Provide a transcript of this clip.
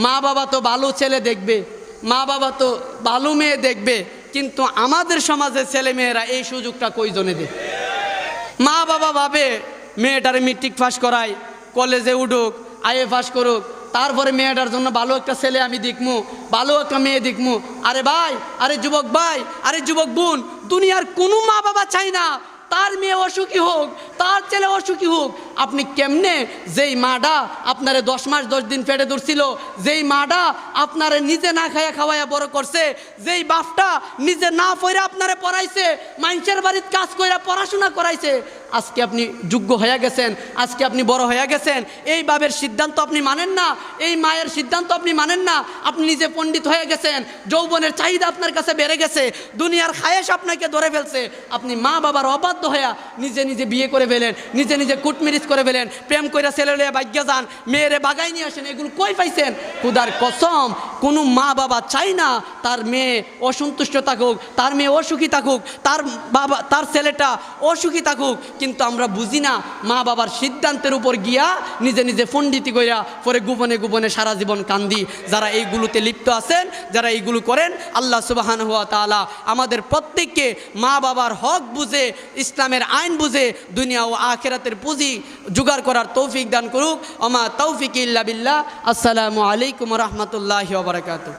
মা বাবা তো ভালো ছেলে দেখবে, মা বাবা তো ভালো মেয়ে দেখবে, কিন্তু আমাদের সমাজের ছেলে মেয়েরা এই সুযোগটা কয়জনে দেয়? মা বাবা ভাবে মেয়েটারে মেট্রিক পাস করায়, কলেজে উঠুক, আইএ পাস করুক, তারপরে মেয়েটার জন্য ভালো একটা ছেলে আমি দেখমু, ভালো একটা মেয়ে দেখমু। আরে ভাই, আরে যুবক ভাই, আরে যুবক বোন, দুনিয়ার কোনো মা বাবা চাই না তার মেয়ে অসুখী হোক, তার ছেলে অসুখী হোক। আপনি কেমনে যেই মাটা আপনারে 10 মাস 10 দিন পেটে ধরছিল, যেই মাটা আপনারে নিজে না খাইয়া খাওয়াইয়া বড় করছে, যেই বাপটা নিজে না পড়ে আপনারে পড়াইছে, মানুষের বাড়িতে কাজ কইরা পড়াশোনা করাইছে, আজকে আপনি যোগ্য হয়ে গেছেন, আজকে আপনি বড় হয়ে গেছেন, এই বাবের সিদ্ধান্ত আপনি মানেন না, এই মায়ের সিদ্ধান্ত আপনি মানেন না, আপনি নিজে পণ্ডিত হয়ে গেছেন, যৌবনের চাহিদা আপনার কাছে বেড়ে গেছে, দুনিয়ার খায়েশ আপনাকে ধরে ফেলছে, আপনি মা বাবার অবাধ্য হয়ে নিজে নিজে বিয়ে করে ফেলেন, নিজে নিজে কুটমিরিজ করে ফেলেন, প্রেম কইরা ছেলে লইয়া ভাগ্যা যান, মেয়েরে বাগাই নিয়ে আসেন। এগুলো কই পাইছেন? খুদার কসম, কোনো মা বাবা চাই না তার মেয়ে অসন্তুষ্ট থাকুক, তার মেয়ে অসুখী থাকুক, তার বাবা তার ছেলেটা অসুখী থাকুক, কিন্তু আমরা বুঝি না মা বাবার সিদ্ধান্তের উপর গিয়া নিজে নিজে পণ্ডিতি কইরা পরে গোপনে গোপনে সারা জীবন কান্দি। যারা এইগুলোতে লিপ্ত আছেন, যারা এইগুলো করেন, আল্লাহ সুবহানাহু ওয়া তাআলা আমাদের প্রত্যেককে মা বাবার হক বুঝে, ইসলামের আইন বুঝে দুনিয়া ও আখিরাতের পুঁজি জোগাড় করার তৌফিক দান করুক। ওমা তৌফিক ইল্লা বিল্লাহ। আসসালামু আলাইকুম ওয়া রাহমাতুল্লাহি ওয়া বারাকাতুহু।